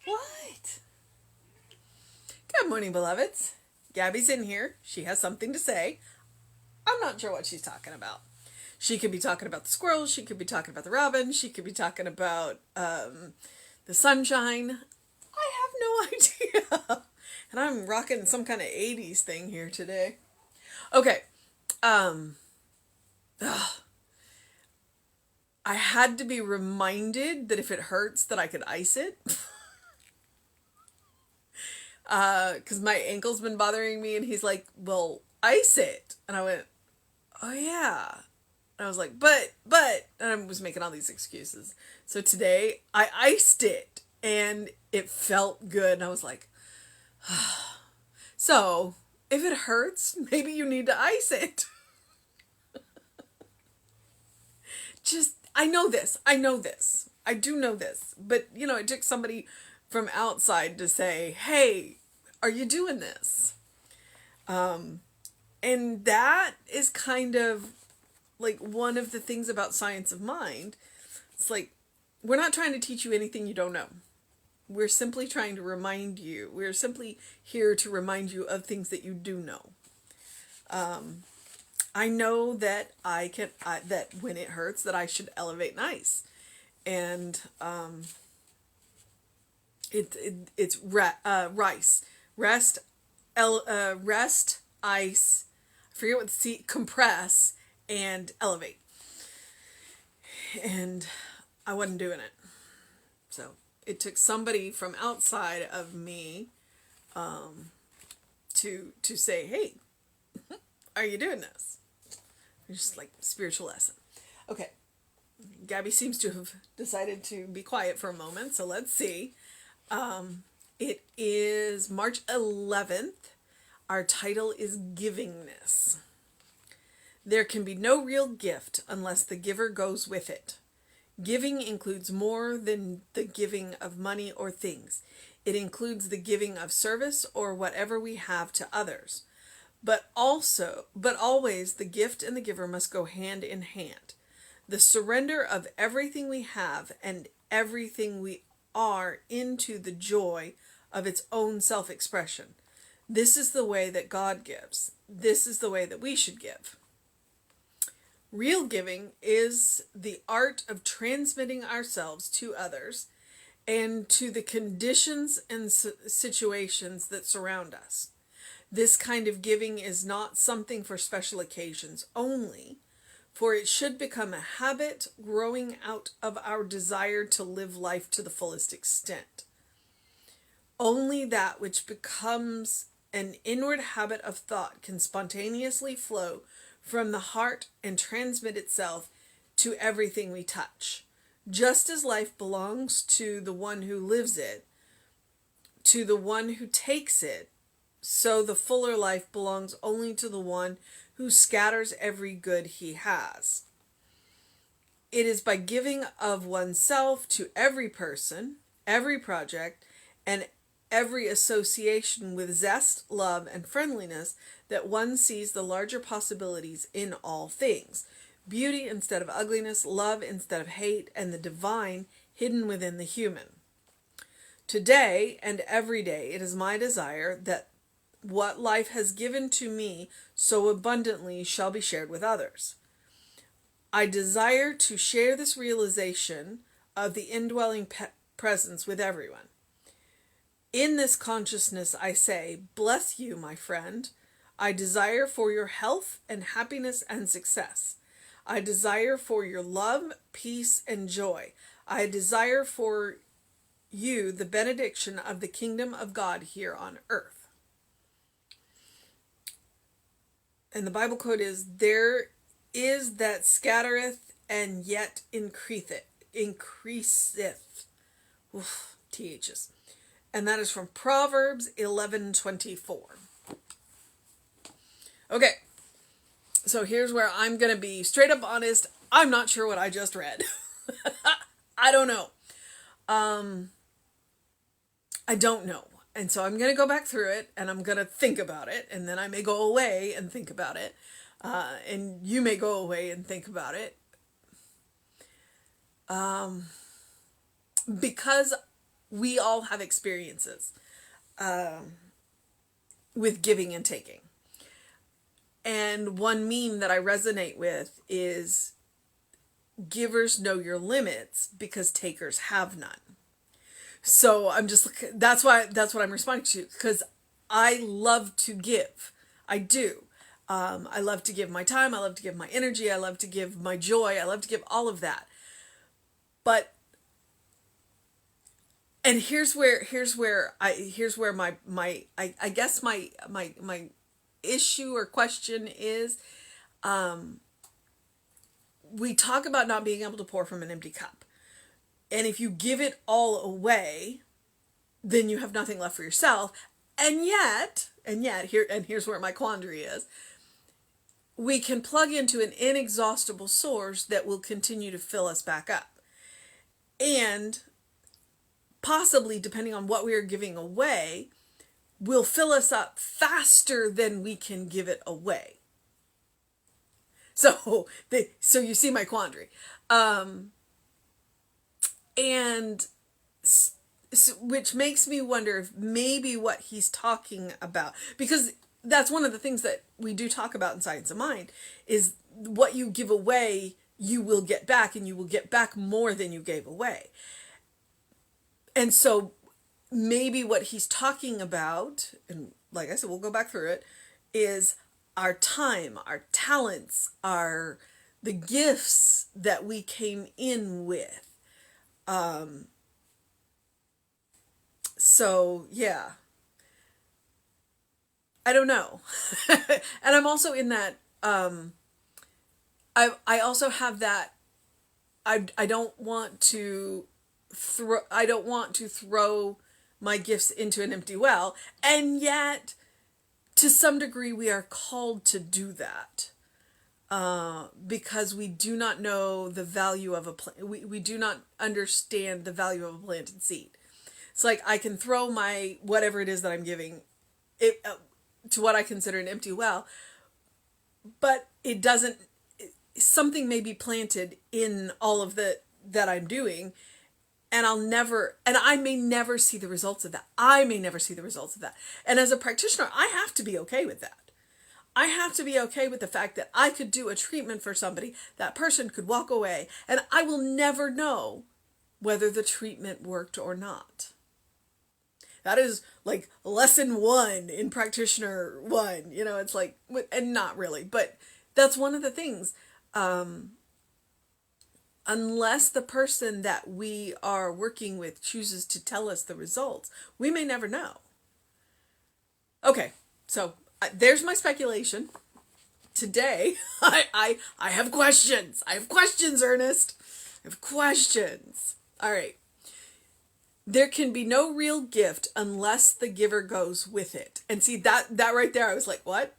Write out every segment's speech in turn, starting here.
What? Good morning, beloveds. Gabby's in here. She has something to say. I'm not sure what she's talking about. She could be talking about the squirrels. She could be talking about the robin. She could be talking about the sunshine. I have no idea. And I'm rocking some kind of 80s thing here today. Okay. Um, ugh. I had to be reminded that if it hurts that I could ice it. Because my ankle's been bothering me, and he's like, well, ice it. And I went, oh yeah. And I was like, and I was making all these excuses. So today I iced it and it felt good. And I was like, so if it hurts, maybe you need to ice it. Just, I know this. I do know this. But, it took somebody from outside to say, hey, are you doing this? And that is kind of like one of the things about science of mind. It's like, we're not trying to teach you anything you don't know. We're simply trying to remind you. We're simply here to remind you of things that you do know. I know that that when it hurts, that I should elevate and ice. And it's rice. Rest, ice, I forget what compress, and elevate. And I wasn't doing it. So it took somebody from outside of me to say, hey, are you doing this? Just like spiritual lesson. Okay. Gabby seems to have decided to be quiet for a moment, so let's see. It is March 11th. Our title is Givingness. There can be no real gift unless the giver goes with it. Giving includes more than the giving of money or things. It includes the giving of service or whatever we have to others. But always the gift and the giver must go hand in hand. The surrender of everything we have and everything we are into the joy of its own self-expression. This is the way that God gives. This is the way that we should give. Real giving is the art of transmitting ourselves to others and to the conditions and situations that surround us. This kind of giving is not something for special occasions only, for it should become a habit growing out of our desire to live life to the fullest extent. Only that which becomes an inward habit of thought can spontaneously flow from the heart and transmit itself to everything we touch. Just as life belongs to the one who lives it, to the one who takes it, so the fuller life belongs only to the one who scatters every good he has. It is by giving of oneself to every person, every project, and every association with zest, love, and friendliness that one sees the larger possibilities in all things. Beauty instead of ugliness, love instead of hate, and the divine hidden within the human. Today and every day it is my desire that what life has given to me so abundantly shall be shared with others. I desire to share this realization of the indwelling presence with everyone. In this consciousness I say, bless you, my friend. I desire for your health and happiness and success. I desire for your love, peace, and joy. I desire for you the benediction of the kingdom of God here on earth. And the Bible quote is, there is that scattereth and yet increaseth. Oof, THs. And that is from Proverbs 11:24. Okay, so here's where I'm going to be straight up honest. I'm not sure what I just read. I don't know. I don't know. And so I'm going to go back through it and I'm going to think about it. And then I may go away and think about it. And you may go away and think about it. Because we all have experiences with giving and taking. And one meme that I resonate with is givers know your limits because takers have none. So I'm just, that's what I'm responding to, because I love to give. I do. I love to give my time. I love to give my energy. I love to give my joy. I love to give all of that. But, and here's where I guess my issue or question is, we talk about not being able to pour from an empty cup. And if you give it all away, then you have nothing left for yourself. And yet, here's where my quandary is. We can plug into an inexhaustible source that will continue to fill us back up. And possibly, depending on what we are giving away, will fill us up faster than we can give it away. So you see my quandary. And which makes me wonder if maybe what he's talking about, because that's one of the things that we do talk about in Science of Mind, is what you give away, you will get back, and you will get back more than you gave away. And so maybe what he's talking about, and like I said, we'll go back through it, is our time, our talents, the gifts that we came in with. So yeah, I don't know. And I'm also in that, I also have that, I don't want to throw my gifts into an empty well. And yet, to some degree, we are called to do that. Because we do not know the value of a plant. We do not understand the value of a planted seed. It's like I can throw my whatever it is that I'm giving it to what I consider an empty well, but it doesn't. Something may be planted in all of that I'm doing, and I may never see the results of that. And as a practitioner, I have to be okay with that. I have to be okay with the fact that I could do a treatment for somebody, that person could walk away, and I will never know whether the treatment worked or not. That is like lesson 1 in practitioner 1, it's like, and not really, but that's one of the things. Unless the person that we are working with chooses to tell us the results, we may never know. Okay, so there's my speculation. Today, I have questions. I have questions, Ernest. I have questions. All right. There can be no real gift unless the giver goes with it. And see that right there, I was like, what?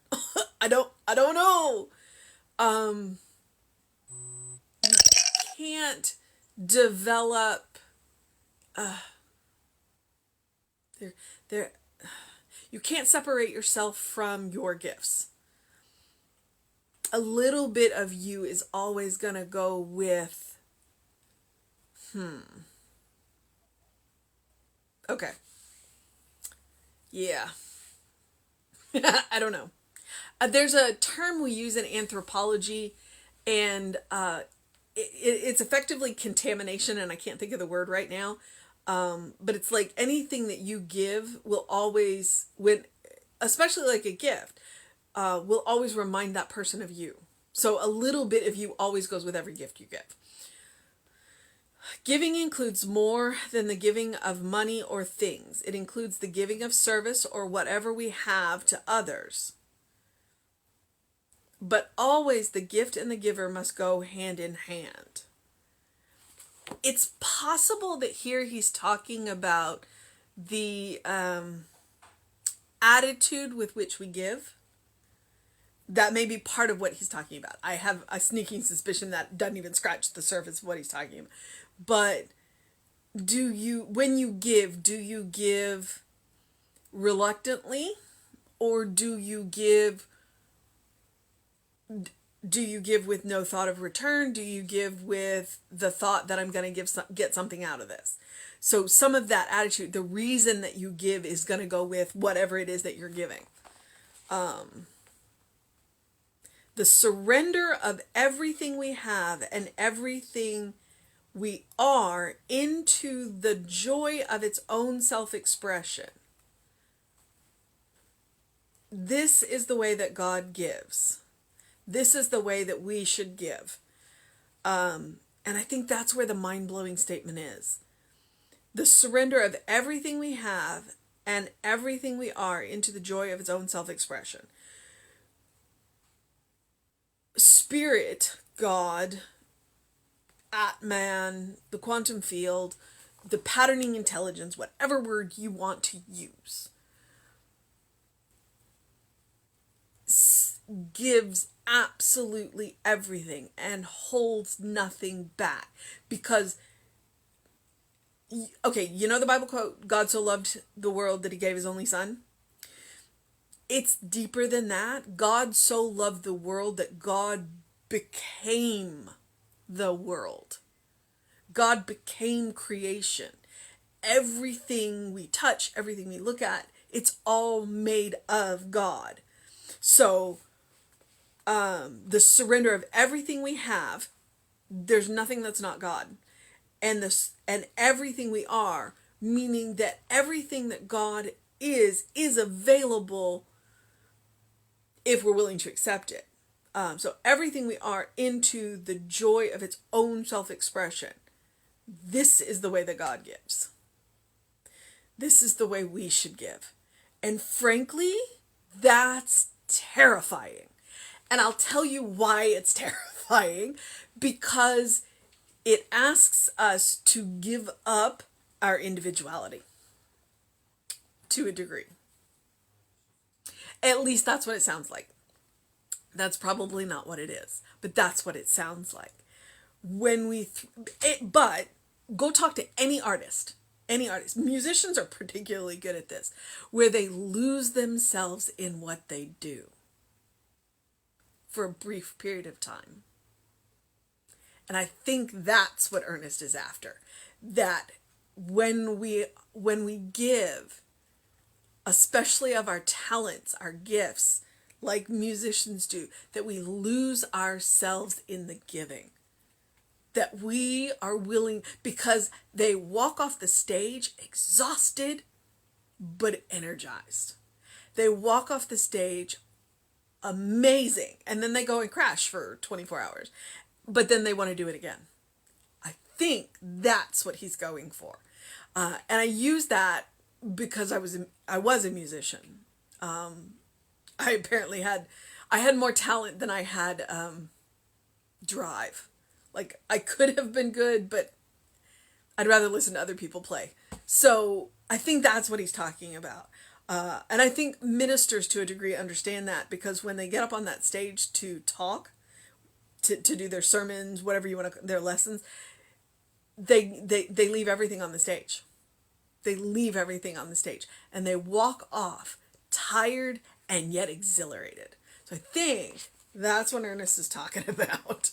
I don't know. You can't develop you can't separate yourself from your gifts. A little bit of you is always going to go with okay. Yeah. I don't know. There's a term we use in anthropology, and it's effectively contamination, and I can't think of the word right now. But it's like anything that you give will always, especially like a gift, will always remind that person of you. So a little bit of you always goes with every gift you give. Giving includes more than the giving of money or things. It includes the giving of service or whatever we have to others. But always the gift and the giver must go hand in hand. It's possible that here he's talking about the attitude with which we give. That may be part of what he's talking about. I have a sneaking suspicion that doesn't even scratch the surface of what he's talking about. But when you give reluctantly, or do you give with no thought of return? Do you give with the thought that I'm going to get something out of this? So some of that attitude, the reason that you give is going to go with whatever it is that you're giving. The surrender of everything we have and everything we are into the joy of its own self-expression. This is the way that God gives. This is the way that we should give. And I think that's where the mind-blowing statement is. The surrender of everything we have and everything we are into the joy of its own self-expression. Spirit, God, Atman, the quantum field, the patterning intelligence, whatever word you want to use, gives absolutely everything and holds nothing back. Because, okay, you know the Bible quote, God so loved the world that he gave his only son? It's deeper than that. God so loved the world that God became the world. God became creation. Everything we touch, everything we look at, it's all made of God. So, the surrender of everything we have, there's nothing that's not God. And everything we are, meaning that everything that God is available if we're willing to accept it. So everything we are into the joy of its own self-expression. This is the way that God gives. This is the way we should give. And frankly, that's terrifying. And I'll tell you why it's terrifying. Because it asks us to give up our individuality. To a degree. At least that's what it sounds like. That's probably not what it is, but that's what it sounds like. But go talk to any artist. Musicians are particularly good at this, where they lose themselves in what they do for a brief period of time. And I think that's what Ernest is after. That when we give, especially of our talents, our gifts, like musicians do, that we lose ourselves in the giving. That we are willing, because they walk off the stage exhausted, but energized. They walk off the stage amazing, and then they go and crash for 24 hours. But then they want to do it again. I think that's what he's going for. And I use that because I was a musician. I apparently had more talent than I had drive. Like, I could have been good, but I'd rather listen to other people play. So I think that's what he's talking about. And I think ministers to a degree understand that, because when they get up on that stage to talk, to do their sermons, whatever you want to, their lessons, they leave everything on the stage. They leave everything on the stage and they walk off tired and yet exhilarated. So I think that's what Ernest is talking about.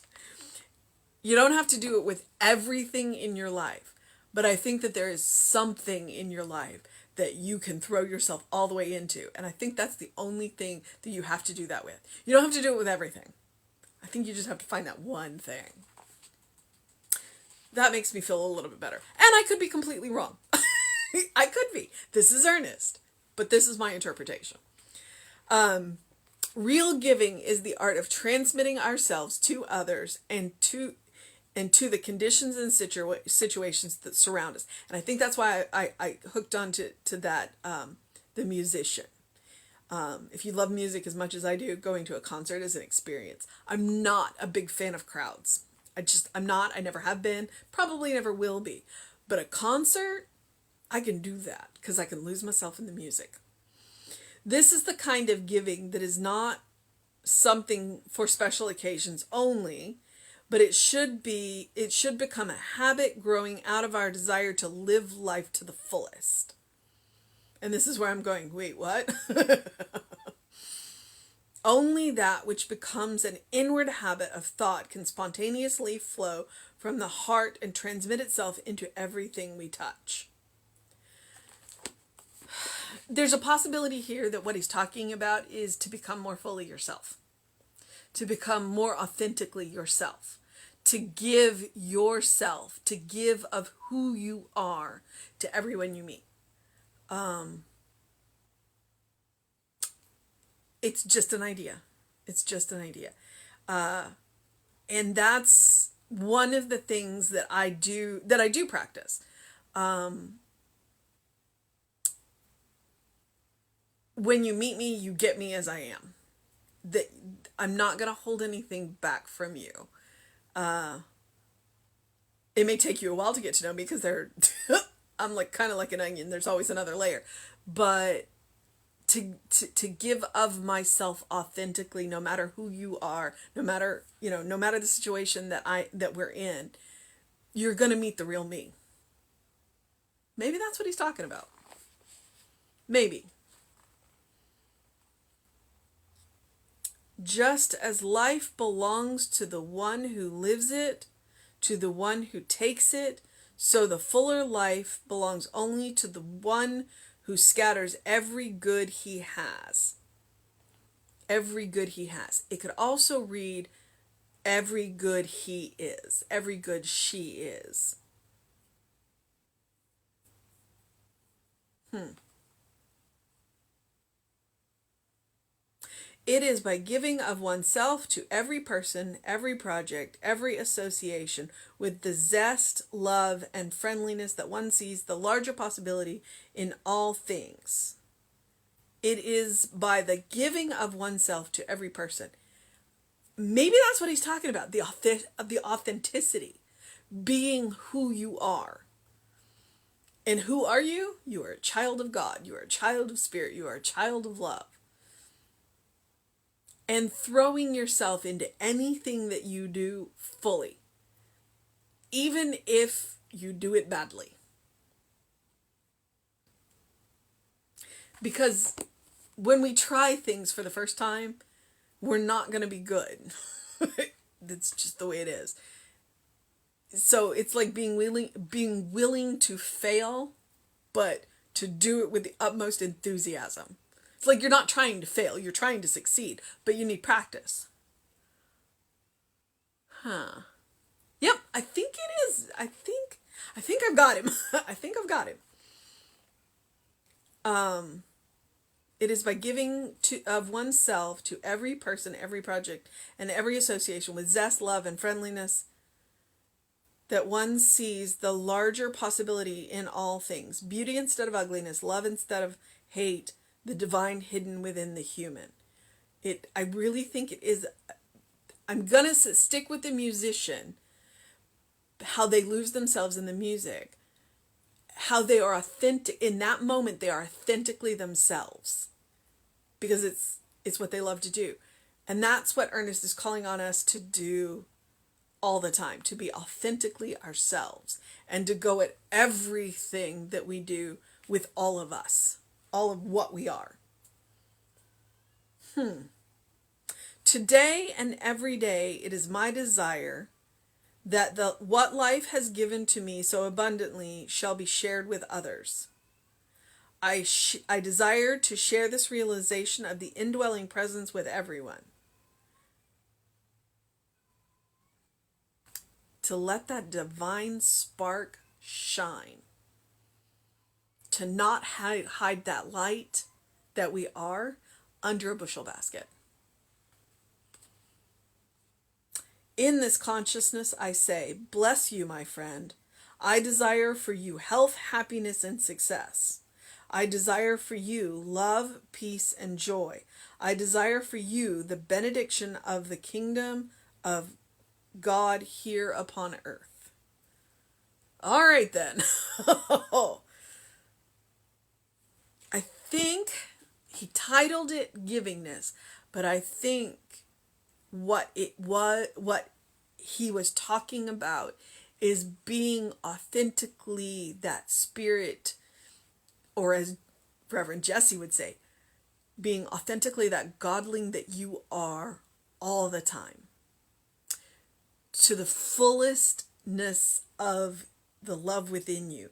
You don't have to do it with everything in your life, but I think that there is something in your life that you can throw yourself all the way into. And I think that's the only thing that you have to do that with. You don't have to do it with everything. I think you just have to find that one thing. That makes me feel a little bit better. And I could be completely wrong. I could be. This is Ernest, but this is my interpretation. Real giving is the art of transmitting ourselves to others and to the conditions and situations that surround us. And I think that's why I hooked on to that, the musician. If you love music as much as I do, going to a concert is an experience. I'm not a big fan of crowds. I'm not. I never have been. Probably never will be. But a concert, I can do that because I can lose myself in the music. This is the kind of giving that is not something for special occasions only, but it should become a habit growing out of our desire to live life to the fullest. And this is where I'm going, wait, what? Only that which becomes an inward habit of thought can spontaneously flow from the heart and transmit itself into everything we touch. There's a possibility here that what he's talking about is to become more fully yourself, to become more authentically yourself, to give yourself, to give of who you are to everyone you meet. It's just an idea. It's just an idea. And that's one of the things that I do practice. When you meet me, you get me as I am. That I'm not going to hold anything back from you. It may take you a while to get to know me because I'm like kind of like an onion. There's always another layer. But to give of myself authentically, no matter who you are, no matter the situation that we're in, you're going to meet the real me. Maybe that's what he's talking about. Maybe. Just as life belongs to the one who lives it, to the one who takes it, so the fuller life belongs only to the one who scatters every good he has. Every good he has. It could also read every good he is, every good she is. It is by giving of oneself to every person, every project, every association, with the zest, love, and friendliness that one sees the larger possibility in all things. It is by the giving of oneself to every person. Maybe that's what he's talking about, the authenticity, being who you are. And who are you? You are a child of God. You are a child of spirit. You are a child of love. And throwing yourself into anything that you do fully, even if you do it badly. Because when we try things for the first time, we're not going to be good. That's just the way it is. So it's like being willing to fail, but to do it with the utmost enthusiasm. It's like you're not trying to fail, you're trying to succeed, but you need practice. Yep, I think it is. I think I've got him. I think I've got him. It is by giving of oneself to every person, every project, and every association with zest, love, and friendliness that one sees the larger possibility in all things. Beauty instead of ugliness, love instead of hate, the divine hidden within the human. I really think it is. I'm gonna stick with the musician, how they lose themselves in the music, how they are authentic in that moment. They are authentically themselves because it's what they love to do, and that's what Ernest is calling on us to do all the time, to be authentically ourselves and to go at everything that we do with all of us. All of what we are. Today and every day, it is my desire that what life has given to me so abundantly shall be shared with others. I desire to share this realization of the indwelling presence with everyone. To let that divine spark shine. To not hide that light that we are under a bushel basket. In this consciousness, I say, bless you, my friend. I desire for you health, happiness, and success. I desire for you love, peace, and joy. I desire for you the benediction of the kingdom of God here upon earth. All right, then. I think he titled it Givingness, but I think what he was talking about is being authentically that spirit, or as Reverend Jesse would say, being authentically that godling that you are all the time, to the fullestness of the love within you,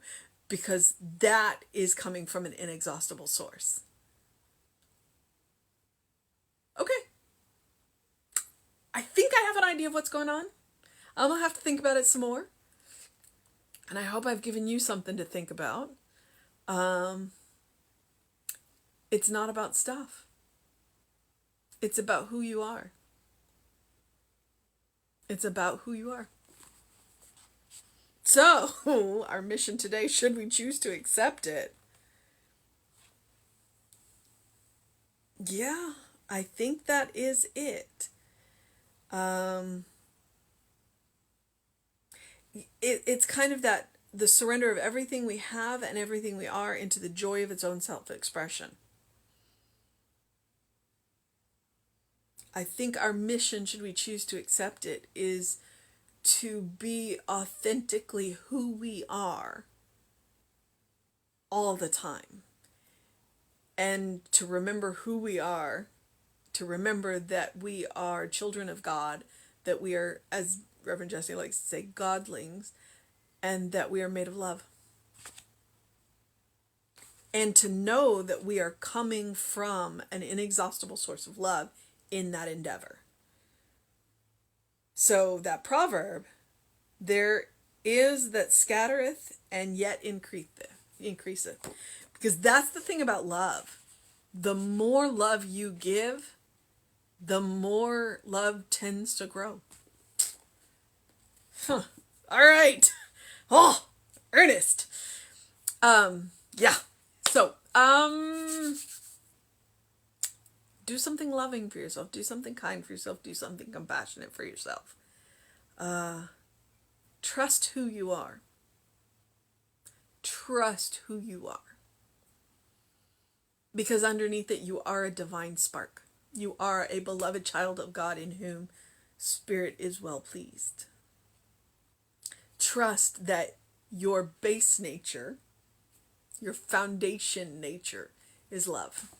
because that is coming from an inexhaustible source. Okay. I think I have an idea of what's going on. I'm going to have to think about it some more. And I hope I've given you something to think about. It's not about stuff. It's about who you are. It's about who you are. So, our mission today, should we choose to accept it? Yeah, I think that is it. It's kind of that, the surrender of everything we have and everything we are into the joy of its own self-expression. I think our mission, should we choose to accept it, is to be authentically who we are all the time. And to remember who we are, to remember that we are children of God, that we are, as Reverend Jesse likes to say, godlings, and that we are made of love. And to know that we are coming from an inexhaustible source of love in that endeavor. So that proverb, there is that scattereth and yet increaseth. Because that's the thing about love. The more love you give, the more love tends to grow. All right. Oh, Ernest. Yeah. So, do something loving for yourself. Do something kind for yourself. Do something compassionate for yourself. Trust who you are. Trust who you are. Because underneath it, you are a divine spark. You are a beloved child of God in whom Spirit is well pleased. Trust that your base nature, your foundation nature, is love.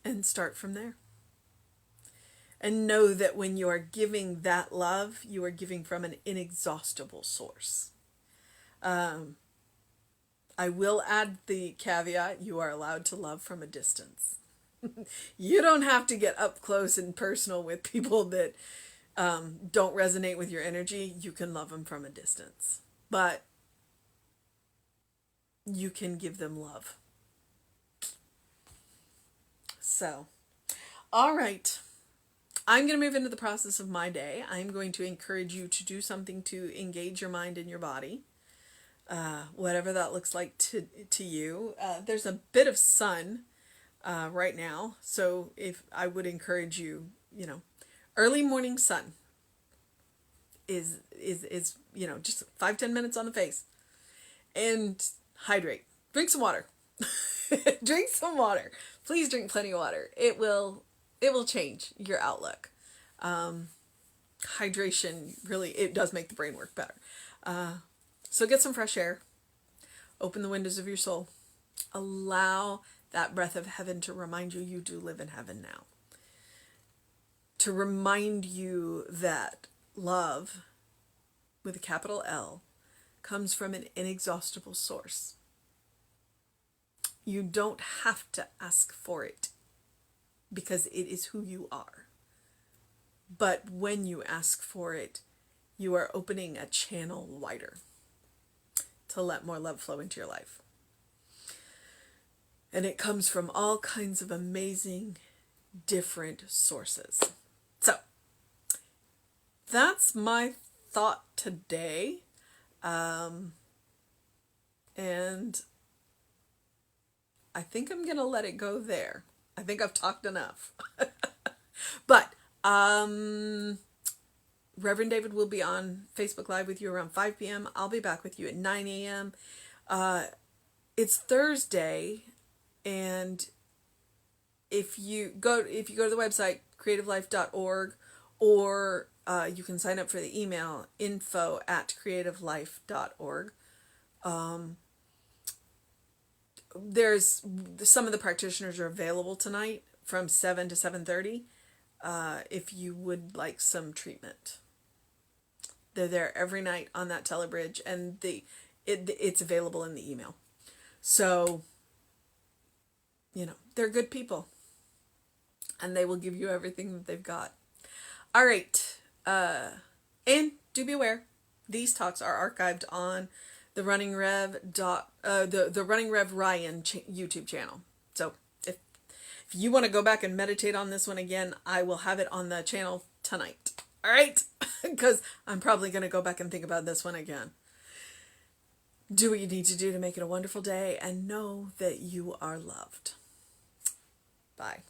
And start from there. And know that when you are giving that love, you are giving from an inexhaustible source. I will add the caveat, you are allowed to love from a distance. You don't have to get up close and personal with people that don't resonate with your energy. You can love them from a distance. But you can give them love. So, all right. I'm going to move into the process of my day. I'm going to encourage you to do something to engage your mind and your body. Whatever that looks like to you. There's a bit of sun right now. So if I would encourage you, early morning sun is just 5-10 minutes on the face. And hydrate. Drink some water. Drink some water. Please drink plenty of water. It will change your outlook. Hydration really, it does make the brain work better. So get some fresh air. Open the windows of your soul. Allow that breath of heaven to remind you you do live in heaven now. To remind you that love, with a capital L, comes from an inexhaustible source. You don't have to ask for it because it is who you are. But when you ask for it, you are opening a channel wider to let more love flow into your life. And it comes from all kinds of amazing, different sources. So, that's my thought today. And I think I'm going to let it go there. I think I've talked enough. But, Reverend David will be on Facebook Live with you around 5 p.m. I'll be back with you at 9 a.m. It's Thursday, and if you go to the website creativelife.org, or you can sign up for the email info@creativelife.org. there's some of the practitioners are available tonight from 7 to 7:30 if you would like some treatment. They're there every night on that telebridge, and it's available in the email. So, they're good people, and they will give you everything that they've got. All right. And do be aware, these talks are archived on the Running Rev the Running Rev Ryan YouTube channel. So if you want to go back and meditate on this one again, I will have it on the channel tonight. All right? Because I'm probably going to go back and think about this one again. Do what you need to do to make it a wonderful day, and know that you are loved. Bye.